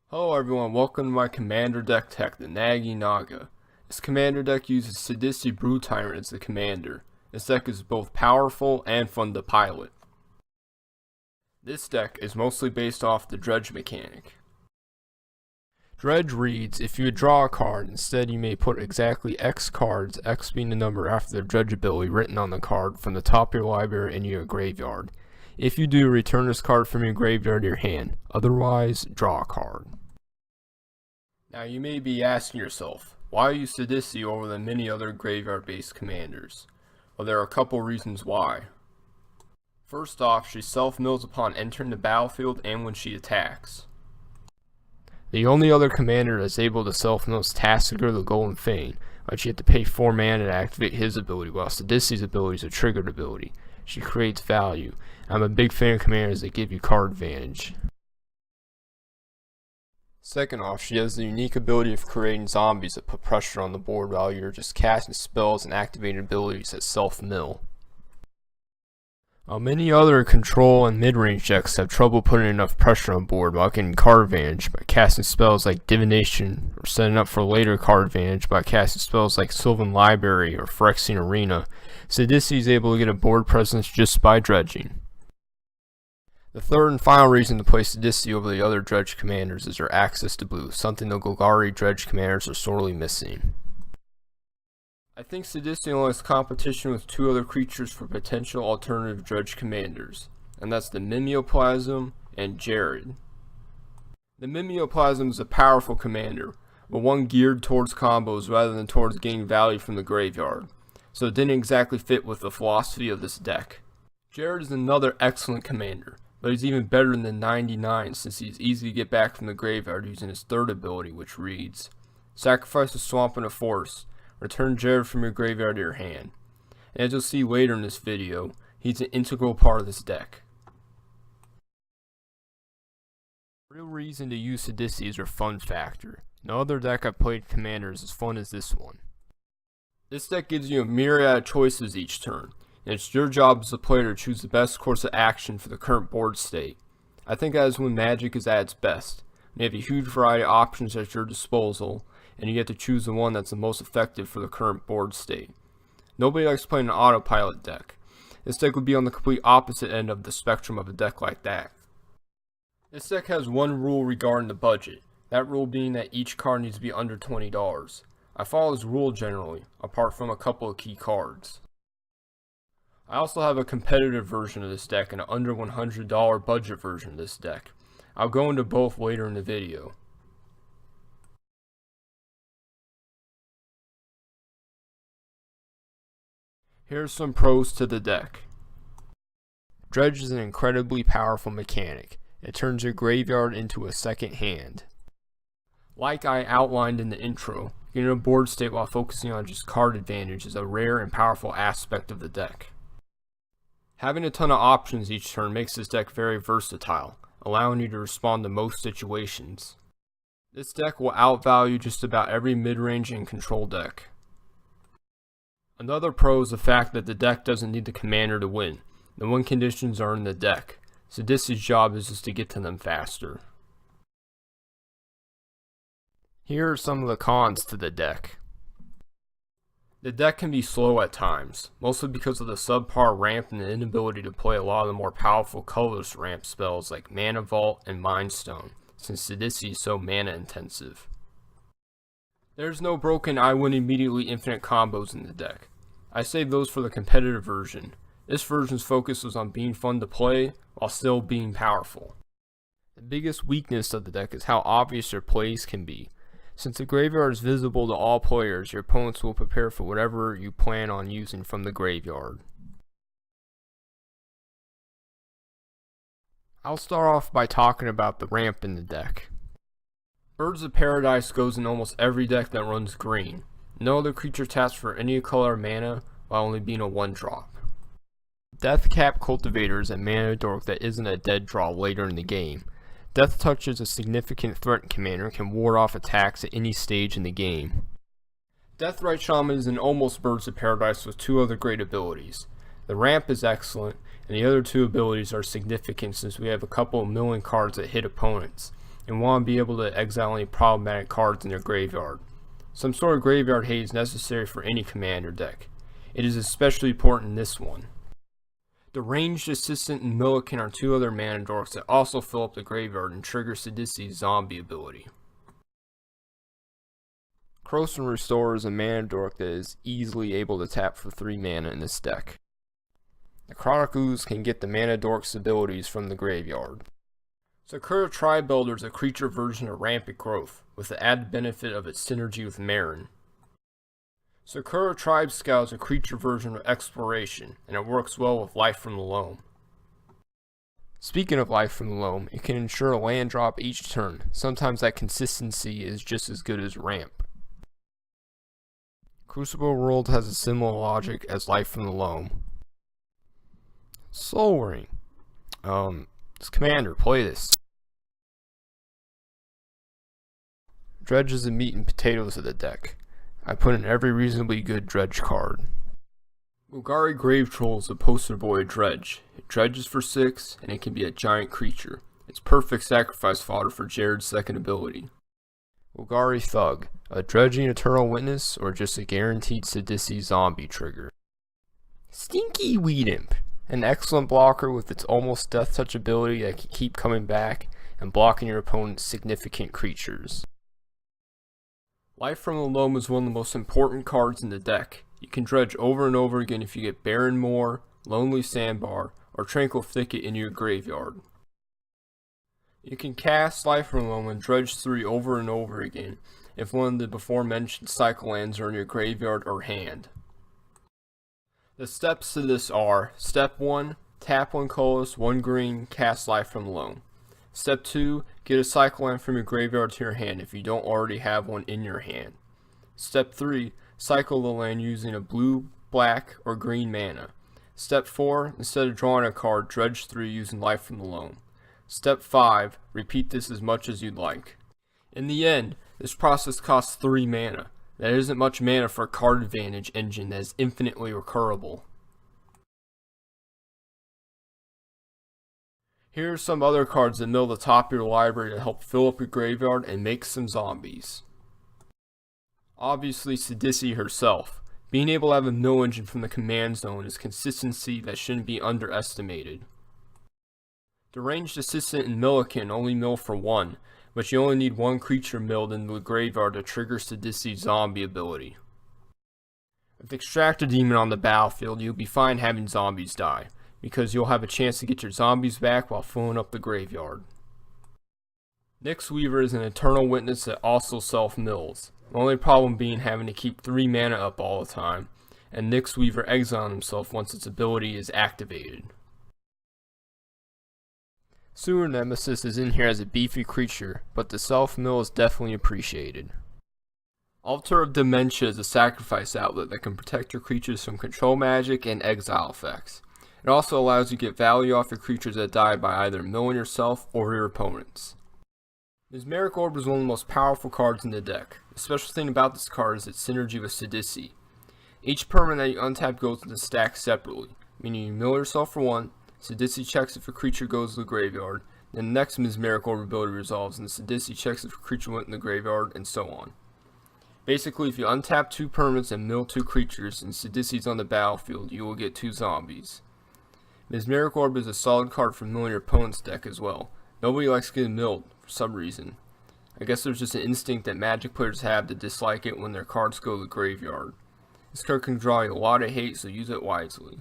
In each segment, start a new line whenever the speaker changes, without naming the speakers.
Hello everyone, welcome to my commander deck tech, the Nagging Naga. This commander deck uses Sidisi Brood Tyrant as the commander. This deck is both powerful and fun to pilot. This deck is mostly based off the Dredge mechanic. Dredge reads, if you draw a card, instead you may put exactly X cards, X being the number after the Dredge ability written on the card, from the top of your library into your graveyard. If you do, return this card from your graveyard to your hand. Otherwise, draw a card. Now you may be asking yourself, why use Sidisi over the many other graveyard-based commanders? Well, there are a couple reasons why. First off, she self-mills upon entering the battlefield and when she attacks. The only other commander that's able to self-mill is Tassiger the Golden Fane, but you have to pay 4 mana to activate his ability, while Sidisi's ability is a triggered ability. She creates value. I'm a big fan of commanders that give you card advantage. Second off, she has the unique ability of creating zombies that put pressure on the board while you're just casting spells and activating abilities that self-mill. While many other control and mid-range decks have trouble putting enough pressure on board while getting card advantage by casting spells like Divination, or setting up for later card advantage by casting spells like Sylvan Library or Phyrexian Arena, Sidisi is able to get a board presence just by dredging. The third and final reason to play Sidisi over the other Dredge commanders is her access to blue, something the Golgari Dredge commanders are sorely missing. I think Sidisi only has competition with 2 other creatures for potential alternative Dredge commanders, and that's the Mimeoplasm and Jared. The Mimeoplasm is a powerful commander, but one geared towards combos rather than towards getting value from the graveyard, so it didn't exactly fit with the philosophy of this deck. Jared is another excellent commander, but he's even better than the 99 since he's easy to get back from the graveyard using his third ability, which reads, sacrifice a swamp and a forest, return Jared from your graveyard to your hand. And as you'll see later in this video, he's an integral part of this deck. The real reason to use Sidisi is her fun factor. No other deck I've played commander is as fun as this one. This deck gives you a myriad of choices each turn, and it's your job as a player to choose the best course of action for the current board state. I think that is when Magic is at its best. You have a huge variety of options at your disposal, and you get to choose the one that's the most effective for the current board state. Nobody likes playing an autopilot deck. This deck would be on the complete opposite end of the spectrum of a deck like that. This deck has one rule regarding the budget, that rule being that each card needs to be under $20. I follow this rule generally, apart from a couple of key cards. I also have a competitive version of this deck and an under $100 budget version of this deck. I'll go into both later in the video. Here's some pros to the deck. Dredge is an incredibly powerful mechanic. It turns your graveyard into a second hand. Like I outlined in the intro, getting a board state while focusing on just card advantage is a rare and powerful aspect of the deck. Having a ton of options each turn makes this deck very versatile, allowing you to respond to most situations. This deck will outvalue just about every mid-range and control deck. Another pro is the fact that the deck doesn't need the commander to win. The win conditions are in the deck, so Sidisi's job is just to get to them faster. Here are some of the cons to the deck. The deck can be slow at times, mostly because of the subpar ramp and the inability to play a lot of the more powerful colorless ramp spells like Mana Vault and Mind Stone, since Sidisi is so mana intensive. There's no broken I win immediately infinite combos in the deck. I save those for the competitive version. This version's focus was on being fun to play while still being powerful. The biggest weakness of the deck is how obvious your plays can be. Since the graveyard is visible to all players, your opponents will prepare for whatever you plan on using from the graveyard. I'll start off by talking about the ramp in the deck. Birds of Paradise goes in almost every deck that runs green. No other creature taps for any color of mana while only being a 1-drop. Deathcap Cultivator is a mana dork that isn't a dead draw later in the game. Death Touch is a significant threat commander and can ward off attacks at any stage in the game. Deathrite Shaman is an almost Birds of Paradise with 2 other great abilities. The ramp is excellent, and the other 2 abilities are significant since we have a couple of milling cards that hit opponents. and want to be able to exile any problematic cards in your graveyard. Some sort of graveyard hate is necessary for any commander deck. It is especially important in this one. The Ranged Assistant and Millikan are two other mana dorks that also fill up the graveyard and trigger Sidisi's zombie ability. Recursion Restore is a mana dork that is easily able to tap for 3 mana in this deck. Necrotic Ooze can get the mana dork's abilities from the graveyard. Sakura Tribuilder is a creature version of Rampant Growth, with the added benefit of its synergy with Marin. Sakura Tribe Scout is a creature version of Exploration, and it works well with Life from the Loam. Speaking of Life from the Loam, it can ensure a land drop each turn. Sometimes that consistency is just as good as Ramp. Crucible World has a similar logic as Life from the Loam. Soul Ring. This commander, play this. Dredge is the meat and potatoes of the deck. I put in every reasonably good Dredge card. Golgari Grave Troll is a poster boy of Dredge. It dredges for 6, and it can be a giant creature. It's perfect sacrifice fodder for Jared's second ability. Golgari Thug, a dredging Eternal Witness, or just a guaranteed Sidisi zombie trigger. Stinky Weed Imp, an excellent blocker with its almost death touch ability that can keep coming back and blocking your opponent's significant creatures. Life from the Loam is one of the most important cards in the deck. You can dredge over and over again if you get Barren Moor, Lonely Sandbar, or Tranquil Thicket into your graveyard. You can cast Life from the Loam and dredge 3 over and over again if one of the before mentioned cycle lands are in your graveyard or hand. The steps to this are: Step 1, tap 1 colorless, 1 green, cast Life from the Loam. Step 2, get a cycle land from your graveyard to your hand if you don't already have one in your hand. Step 3, cycle the land using a blue, black, or green mana. Step 4, instead of drawing a card, dredge 3 using Life from the Loam. Step 5, repeat this as much as you'd like. In the end, this process costs 3 mana. That isn't much mana for a card advantage engine that is infinitely recurable. Here are some other cards that mill the top of your library to help fill up your graveyard and make some zombies. Obviously, Sidisi herself. Being able to have a mill engine from the command zone is consistency that shouldn't be underestimated. The Ranged Assistant and Millikan only mill for 1, but you only need 1 creature milled into the graveyard to trigger Sidisi's zombie ability. With Extractor Demon on the battlefield, you'll be fine having zombies die, because you'll have a chance to get your zombies back while filling up the graveyard. Nyx Weaver is an Eternal Witness that also self-mills, the only problem being having to keep 3 mana up all the time, and Nyx Weaver exiling himself once its ability is activated. Sewer Nemesis is in here as a beefy creature, but the self-mill is definitely appreciated. Altar of Dementia is a sacrifice outlet that can protect your creatures from control magic and exile effects. It also allows you to get value off your creatures that die by either milling yourself or your opponents. Mesmeric Orb is one of the most powerful cards in the deck. The special thing about this card is its synergy with Sidisi. Each permanent that you untap goes into the stack separately, meaning you mill yourself for 1, Sidisi checks if a creature goes to the graveyard, then the next Mesmeric Orb ability resolves, and the Sidisi checks if a creature went in the graveyard, and so on. Basically, if you untap 2 permanents and mill 2 creatures, and Sidisi's on the battlefield, you will get 2 zombies. Mesmeric Orb is a solid card for milling your opponent's deck as well. Nobody likes getting milled, for some reason. I guess there's just an instinct that Magic players have to dislike it when their cards go to the graveyard. This card can draw you a lot of hate, so use it wisely.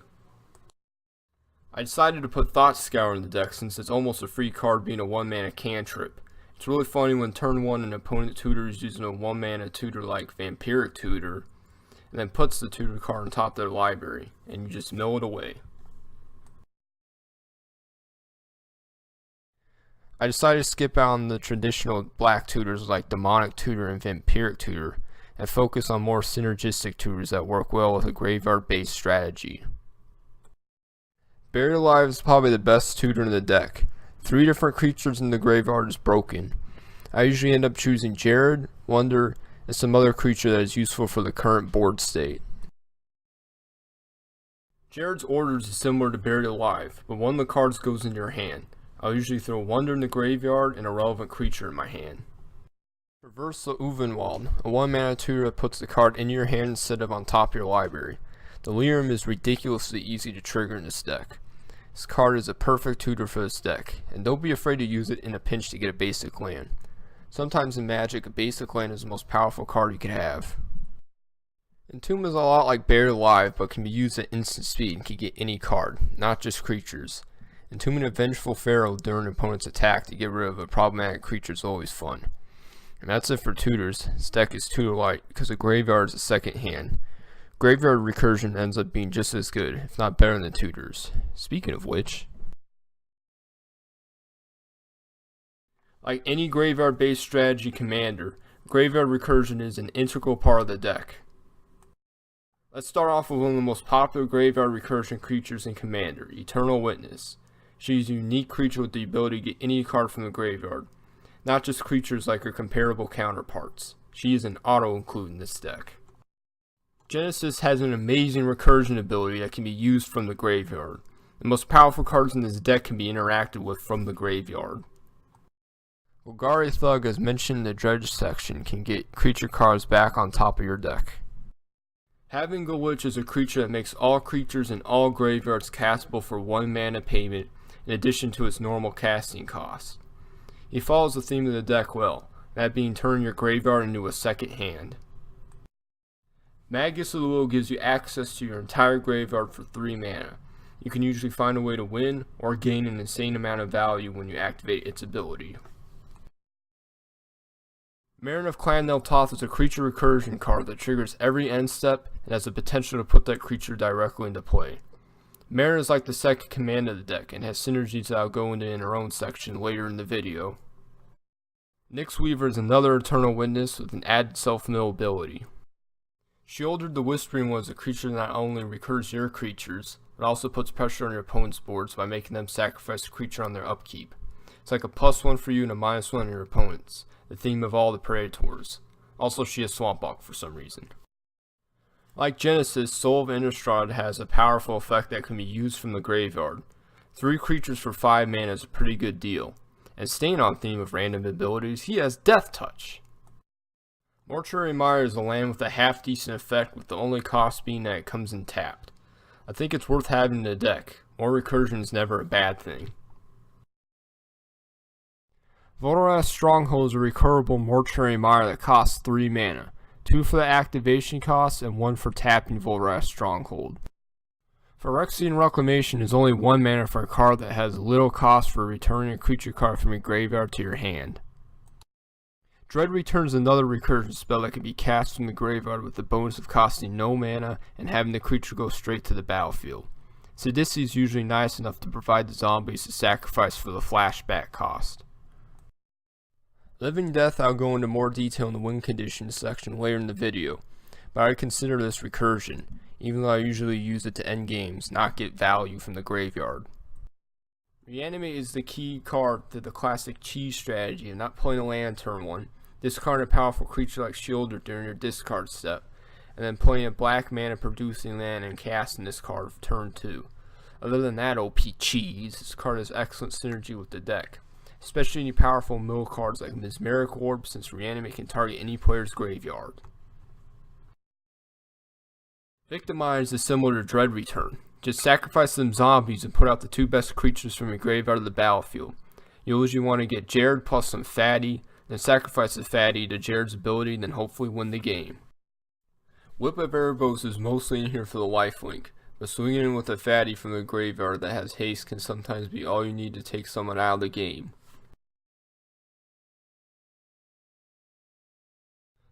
I decided to put Thought Scour in the deck since it's almost a free card being a 1-mana cantrip. It's really funny when turn 1 an opponent tutor is using a 1-mana tutor like Vampiric Tutor, and then puts the tutor card on top of their library, and you just mill it away. I decided to skip out on the traditional black tutors like Demonic Tutor and Vampiric Tutor, and focus on more synergistic tutors that work well with a graveyard-based strategy. Buried Alive is probably the best tutor in the deck. 3 different creatures in the graveyard is broken. I usually end up choosing Jared, Wonder, and some other creature that is useful for the current board state. Jared's Orders is similar to Buried Alive, but one of the cards goes in your hand. I'll usually throw Wonder in the graveyard and a relevant creature in my hand. Reverse the Uvenwald, a 1-mana tutor that puts the card in your hand instead of on top of your library. The Lyrium is ridiculously easy to trigger in this deck. This card is a perfect tutor for this deck, and don't be afraid to use it in a pinch to get a basic land. Sometimes in Magic, a basic land is the most powerful card you could have. Entomb is a lot like Buried Alive, but can be used at instant speed and can get any card, not just creatures. Entombing a Vengeful Pharaoh during an opponent's attack to get rid of a problematic creature is always fun. And that's it for tutors. This deck is tutor light because the graveyard is a second hand. Graveyard Recursion ends up being just as good, if not better than tutors. Speaking of which, like any graveyard based strategy commander, Graveyard Recursion is an integral part of the deck. Let's start off with one of the most popular Graveyard Recursion creatures in Commander, Eternal Witness. She's a unique creature with the ability to get any card from the graveyard, not just creatures like her comparable counterparts. She is an auto-include in this deck. Genesis has an amazing recursion ability that can be used from the graveyard. The most powerful cards in this deck can be interacted with from the graveyard. Golgari Thug, as mentioned in the Dredge section, can get creature cards back on top of your deck. Having Glitch is a creature that makes all creatures in all graveyards castable for 1 mana payment in addition to its normal casting cost. He follows the theme of the deck well, that being turning your graveyard into a second hand. Magus of the Will gives you access to your entire graveyard for 3 mana. You can usually find a way to win or gain an insane amount of value when you activate its ability. Marin of Clan Nel Toth is a creature recursion card that triggers every end step and has the potential to put that creature directly into play. Marin is like the second command of the deck and has synergies that I'll go into in her own section later in the video. Nyx Weaver is another Eternal Witness with an added self-mill ability. Shieldred the Whispering One is a creature that not only recurs your creatures, but also puts pressure on your opponent's boards by making them sacrifice a creature on their upkeep. It's like a +1 for you and a -1 on your opponents, the theme of all the Predators. Also, she has Swamp Walk for some reason. Like Genesis, Soul of Innistrad has a powerful effect that can be used from the graveyard. 3 creatures for 5 mana is a pretty good deal. And staying on theme of random abilities, he has Death Touch. Mortuary Mire is a land with a half-decent effect, with the only cost being that it comes in tapped. I think it's worth having in the deck. More recursion is never a bad thing. Volrath Stronghold is a recurable Mortuary Mire that costs 3 mana. 2 for the activation cost and 1 for tapping Volrath Stronghold. Phyrexian Reclamation is only 1 mana for a card that has little cost for returning a creature card from your graveyard to your hand. Dread returns another recursion spell that can be cast from the graveyard with the bonus of costing no mana and having the creature go straight to the battlefield. Sidisi is usually nice enough to provide the zombies to sacrifice for the flashback cost. Living Death I'll go into more detail in the win conditions section later in the video, but I consider this recursion, even though I usually use it to end games, not get value from the graveyard. Reanimate is the key card to the classic cheese strategy of not playing a land turn 1, discard a powerful creature like Shieldred during your discard step, and then playing a black mana producing land and casting this card for turn 2. Other than that, OP cheese, this card has excellent synergy with the deck, especially any powerful mill cards like Mesmeric Orb, since Reanimate can target any player's graveyard. Victimize is similar to Dread Return. Just sacrifice some zombies and put out the 2 best creatures from your graveyard to the battlefield. You'll usually want to get Jared plus some Fatty, then sacrifice the Fatty to Jared's ability, and then hopefully win the game. Whip of Erebos is mostly in here for the lifelink, but swinging in with a Fatty from the graveyard that has haste can sometimes be all you need to take someone out of the game.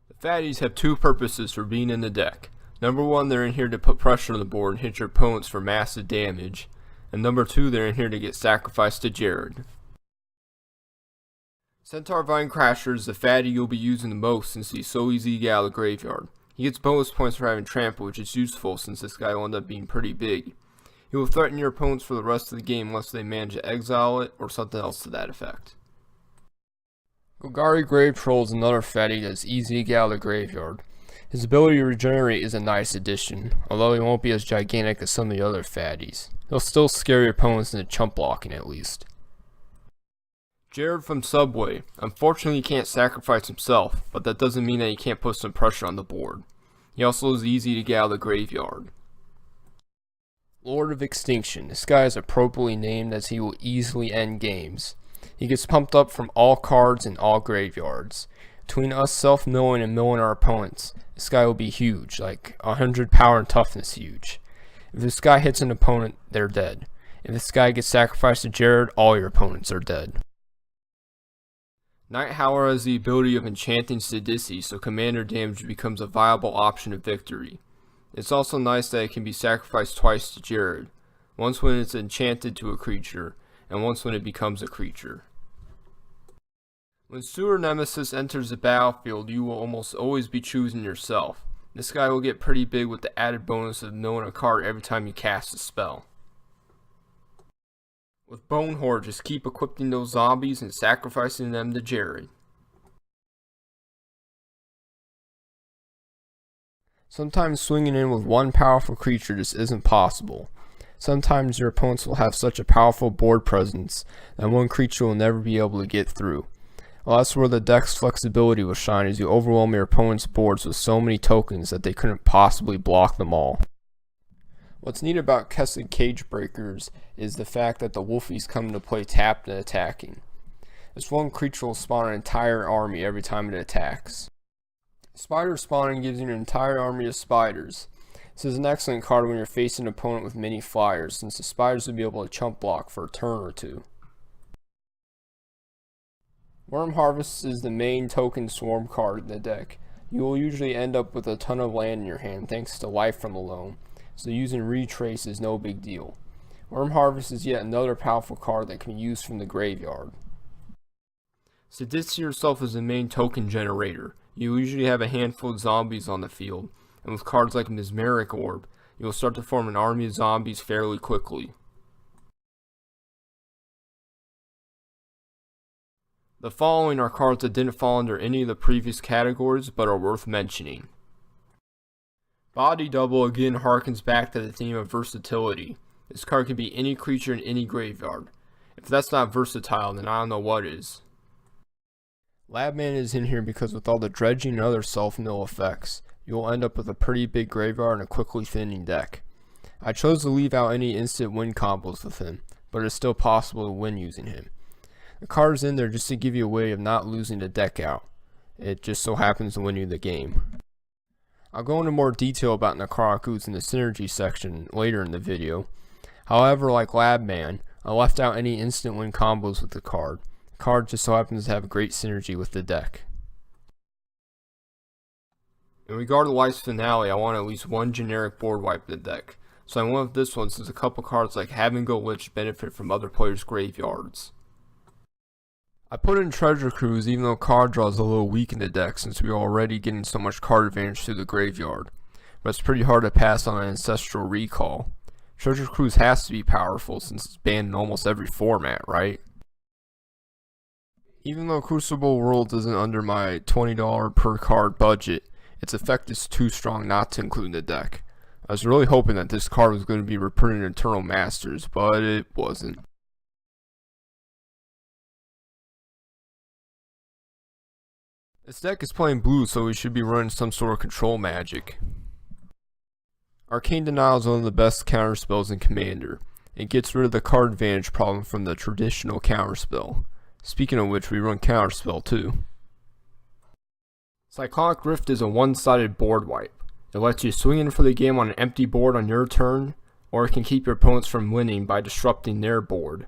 The Fatties have 2 purposes for being in the deck. Number 1, they're in here to put pressure on the board and hit your opponents for massive damage. And number 2, they're in here to get sacrificed to Jared. Centaur Vinecrasher is the fatty you'll be using the most since he's so easy to get out of the graveyard. He gets bonus points for having trample, which is useful since this guy will end up being pretty big. He will threaten your opponents for the rest of the game unless they manage to exile it or something else to that effect. Golgari Grave Troll is another fatty that's easy to get out of the graveyard. His ability to regenerate is a nice addition, although he won't be as gigantic as some of the other fatties. He'll still scare your opponents into chump blocking at least. Jared from Subway. Unfortunately, he can't sacrifice himself, but that doesn't mean that he can't put some pressure on the board. He also is easy to get out of the graveyard. Lord of Extinction. This guy is appropriately named as he will easily end games. He gets pumped up from all cards in all graveyards. Between us self-milling and milling our opponents, this guy will be huge, like 100 power and toughness huge. If this guy hits an opponent, they're dead. If this guy gets sacrificed to Jared, all your opponents are dead. Night Howler has the ability of enchanting Sidisi, so commander damage becomes a viable option of victory. It's also nice that it can be sacrificed twice to Jared, once when it's enchanted to a creature, and once when it becomes a creature. When Sewer Nemesis enters the battlefield, you will almost always be choosing yourself. This guy will get pretty big with the added bonus of milling a card every time you cast a spell. With Bone Horde, just keep equipping those zombies and sacrificing them to Jared. Sometimes swinging in with one powerful creature just isn't possible. Sometimes your opponents will have such a powerful board presence that one creature will never be able to get through. Well, that's where the deck's flexibility will shine, as you overwhelm your opponent's boards with so many tokens that they couldn't possibly block them all. What's neat about Kessid Cage Breakers is the fact that the Wolfies come into play tapped and attacking. This one creature will spawn an entire army every time it attacks. Spider spawning gives you an entire army of spiders. This is an excellent card when you're facing an opponent with many flyers, since the spiders will be able to chump block for a turn or two. Worm Harvest is the main token swarm card in the deck. You will usually end up with a ton of land in your hand thanks to Life from the Loam, so using Retrace is no big deal. Worm Harvest is yet another powerful card that can be used from the graveyard. Sidisi yourself is the main token generator. You usually have a handful of zombies on the field, and with cards like Mesmeric Orb, you will start to form an army of zombies fairly quickly. The following are cards that didn't fall under any of the previous categories but are worth mentioning. Body Double again harkens back to the theme of versatility. This card can be any creature in any graveyard. If that's not versatile, then I don't know what is. Labman is in here because with all the dredging and other self-mill effects, you will end up with a pretty big graveyard and a quickly thinning deck. I chose to leave out any instant win combos with him, but it's still possible to win using him. The card is in there just to give you a way of not losing the deck out. It just so happens to win you the game. I'll go into more detail about Necrotic Ooze in the Synergy section later in the video. However, like Labman, I left out any instant win combos with the card. The card just so happens to have great synergy with the deck. In regard to Life's Finale, I want at least one generic board wipe in the deck, so I went with this one since a couple cards like Having Go Lich benefit from other players' graveyards. I put in Treasure Cruise even though card draw is a little weak in the deck since we are already getting so much card advantage through the graveyard, but it's pretty hard to pass on an Ancestral Recall. Treasure Cruise has to be powerful since it's banned in almost every format, right? Even though Crucible Worlds isn't under my $20 per card budget, its effect is too strong not to include in the deck. I was really hoping that this card was going to be reprinted in Eternal Masters, but it wasn't. This deck is playing blue, so we should be running some sort of control magic. Arcane Denial is one of the best counterspells in Commander. It gets rid of the card advantage problem from the traditional counterspell. Speaking of which, we run counterspell too. Cyclonic Rift is a one-sided board wipe. It lets you swing in for the game on an empty board on your turn, or it can keep your opponents from winning by disrupting their board.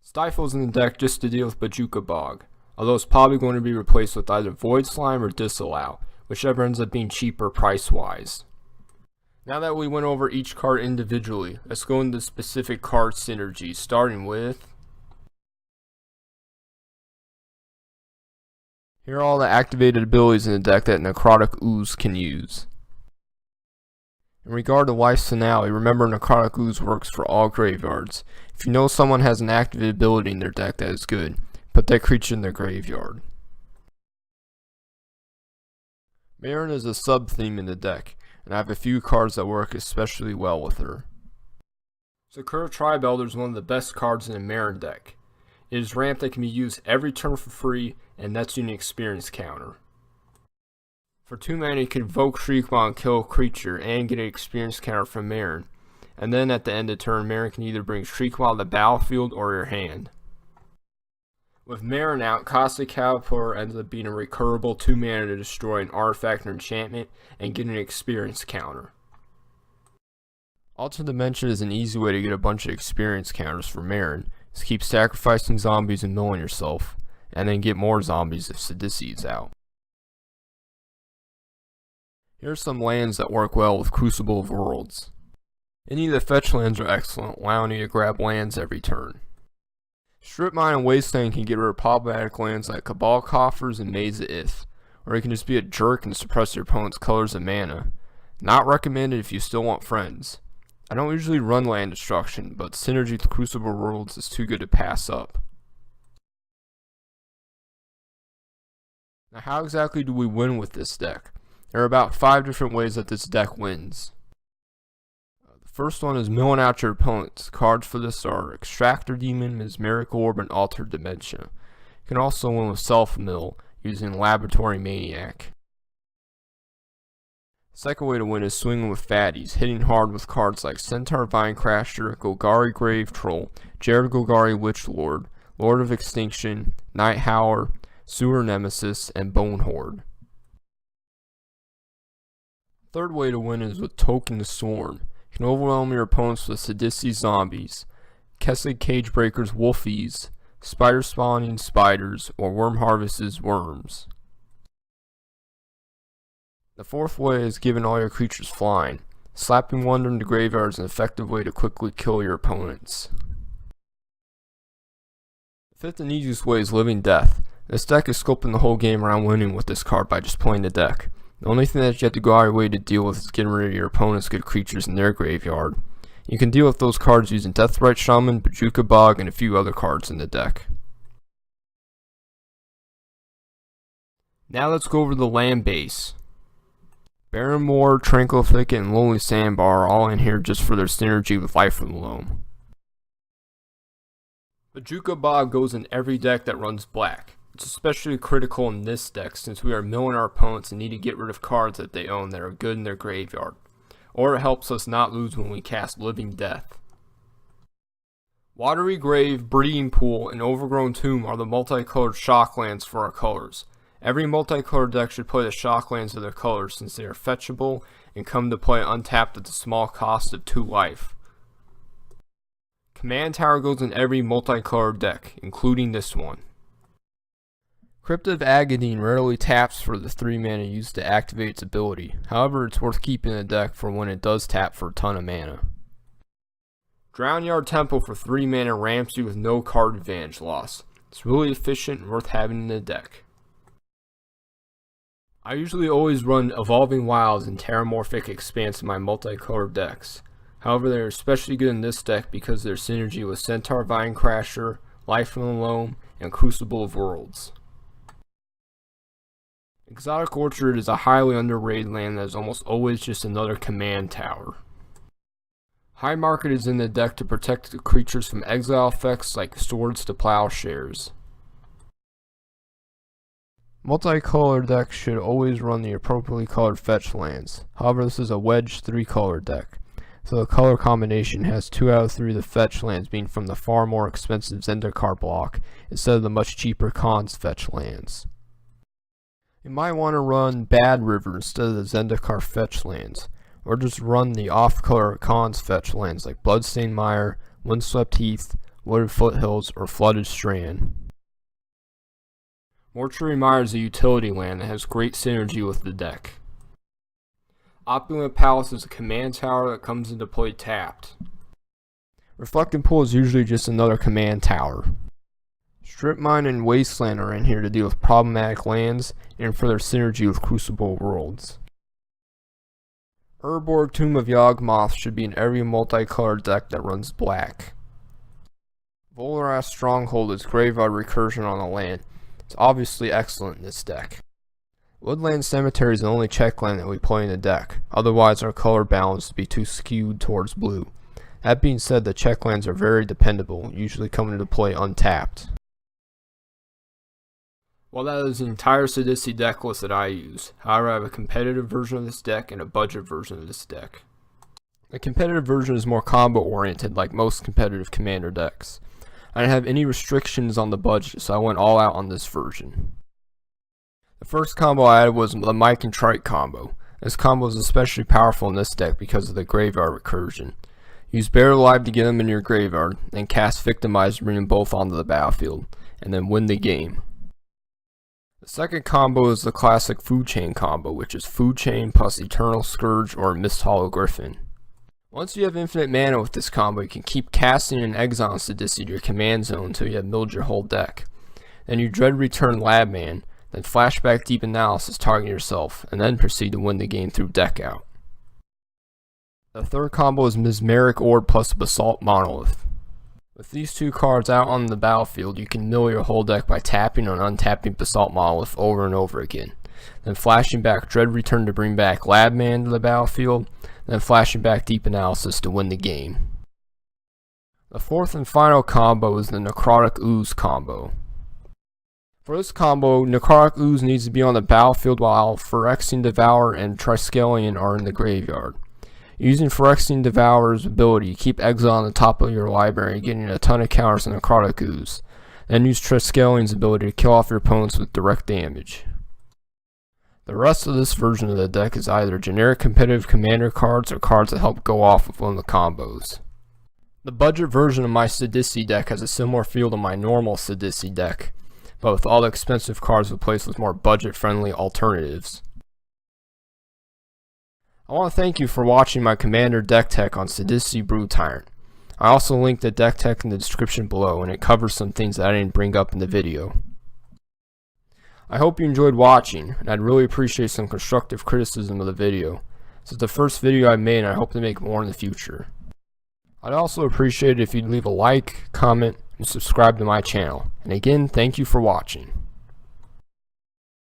Stifle is in the deck just to deal with Bajuka Bog, although it's probably going to be replaced with either Void Slime or Disallow, whichever ends up being cheaper price-wise. Now that we went over each card individually, let's go into specific card synergies, starting with... Here are all the activated abilities in the deck that Necrotic Ooze can use. In regard to Life's Finale, remember Necrotic Ooze works for all graveyards. If you know someone has an activated ability in their deck that is good, put that creature in their graveyard. Marin is a sub-theme in the deck, and I have a few cards that work especially well with her. Sakura Tribe Elder is one of the best cards in a Marin deck. It is ramp that can be used every turn for free and nets you an experience counter. For 2 mana, you can evoke Shriekmaw and kill a creature and get an experience counter from Marin. And then at the end of turn, Marin can either bring Shriekmaw to the battlefield or your hand. With Marin out, Costly Caterpillar ends up being a recurable 2 mana to destroy an artifact or enchantment and get an experience counter. Altered Dimension is an easy way to get a bunch of experience counters for Marin. Just keep sacrificing zombies and milling yourself, and then get more zombies if Sidisi is out. Here are some lands that work well with Crucible of Worlds. Any of the fetch lands are excellent, allowing you to grab lands every turn. Strip Mine and Wasteland can get rid of problematic lands like Cabal Coffers and Maze of Ith, or you can just be a jerk and suppress your opponent's colors of mana. Not recommended if you still want friends. I don't usually run land destruction, but Synergy with Crucible Worlds is too good to pass up. Now how exactly do we win with this deck? There are about 5 different ways that this deck wins. The first one is milling out your opponents. Cards for this are Extractor Demon, Mesmeric Orb, and Altered Dimension. You can also win with Self-Mill using Laboratory Maniac. Second way to win is swinging with Fatties, hitting hard with cards like Centaur Vinecrasher, Golgari Grave Troll, Jared Golgari Witchlord, Lord of Extinction, Night Howler, Sewer Nemesis, and Bone Horde. Third way to win is with Token the Swarm. You can overwhelm your opponents with Sidisi Zombies, Kessig Cagebreakers Wolfies, Spider Spawning Spiders, or Worm Harvest's Worms. The fourth way is giving all your creatures flying. Slapping Wonder into graveyard is an effective way to quickly kill your opponents. The fifth and easiest way is Living Death. This deck is sculpting the whole game around winning with this card by just playing the deck. The only thing that you have to go out of your way to deal with is getting rid of your opponent's good creatures in their graveyard. You can deal with those cards using Deathrite Shaman, Bojuka Bog, and a few other cards in the deck. Now let's go over the land base. Barren Moor, Tranquil Thicket, and Lonely Sandbar are all in here just for their synergy with Life from the Loam. Bojuka Bog goes in every deck that runs black. It's especially critical in this deck since we are milling our opponents and need to get rid of cards that they own that are good in their graveyard. Or it helps us not lose when we cast Living Death. Watery Grave, Breeding Pool, and Overgrown Tomb are the multicolored shock lands for our colors. Every multicolored deck should play the shock lands of their colors since they are fetchable and come to play untapped at the small cost of 2 life. Command Tower goes in every multicolored deck, including this one. Crypt of Agadine rarely taps for the 3 mana used to activate its ability, however it's worth keeping in the deck for when it does tap for a ton of mana. Drownyard Temple for 3 mana ramps you with no card advantage loss. It's really efficient and worth having in the deck. I usually always run Evolving Wilds and Terramorphic Expanse in my multicolored decks. However, they are especially good in this deck because of their synergy with Centaur Vinecrasher, Life from the Loam, and Crucible of Worlds. Exotic Orchard is a highly underrated land that is almost always just another command tower. High Market is in the deck to protect the creatures from exile effects like Swords to Plowshares. Multicolored decks should always run the appropriately colored fetch lands. However, this is a wedge 3-color deck, so the color combination has 2 out of 3 of the fetch lands being from the far more expensive Zendikar block instead of the much cheaper Khans fetch lands. You might want to run Bad River instead of the Zendikar fetch lands, or just run the off-color Khans fetch lands like Bloodstained Mire, Windswept Heath, Wooded Foothills, or Flooded Strand. Mortuary Mire is a utility land that has great synergy with the deck. Opulent Palace is a command tower that comes into play tapped. Reflecting Pool is usually just another command tower. Strip Mine and Wasteland are in here to deal with problematic lands and for their synergy with Crucible Worlds. Urborg Tomb of Yawgmoth should be in every multicolored deck that runs black. Volrath Stronghold is graveyard recursion on the land. It's obviously excellent in this deck. Woodland Cemetery is the only check land that we play in the deck, otherwise our color balance would be too skewed towards blue. That being said, the check lands are very dependable, usually coming into play untapped. Well, that is the entire Sidisi deck list that I use. However, I have a competitive version of this deck and a budget version of this deck. The competitive version is more combo oriented like most competitive commander decks. I didn't have any restrictions on the budget, so I went all out on this version. The first combo I added was the Mike and Trike combo. This combo is especially powerful in this deck because of the graveyard recursion. Use Buried Alive to get them in your graveyard, then cast Victimize to bring them both onto the battlefield, and then win the game. The second combo is the classic Food Chain combo, which is Food Chain plus Eternal Scourge or Mist Hollow Griffin. Once you have infinite mana with this combo, you can keep casting and exiling Sidisi to your command zone until you have milled your whole deck. Then you Dread Return Labman, then Flashback Deep Analysis targeting yourself, and then proceed to win the game through deck out. The third combo is Mesmeric Orb plus Basalt Monolith. With these two cards out on the battlefield, you can mill your whole deck by tapping and untapping Basalt Monolith over and over again. Then flashing back Dread Return to bring back Labman to the battlefield, then flashing back Deep Analysis to win the game. The fourth and final combo is the Necrotic Ooze combo. For this combo, Necrotic Ooze needs to be on the battlefield while Phyrexian Devourer and Triskelion are in the graveyard. Using Phyrexian Devourer's ability, keep Exile on the top of your library, getting a ton of counters on Necrotic Ooze. Then use Triskelion's ability to kill off your opponents with direct damage. The rest of this version of the deck is either generic competitive commander cards or cards that help go off with one of the combos. The budget version of my Sidisi deck has a similar feel to my normal Sidisi deck, but with all the expensive cards replaced with more budget-friendly alternatives. I want to thank you for watching my Commander deck tech on Sidisi Brood Tyrant. I also linked the deck tech in the description below, and it covers some things that I didn't bring up in the video. I hope you enjoyed watching, and I'd really appreciate some constructive criticism of the video. This is the first video I made, and I hope to make more in the future. I'd also appreciate it if you'd leave a like, comment, and subscribe to my channel. And again, thank you for watching.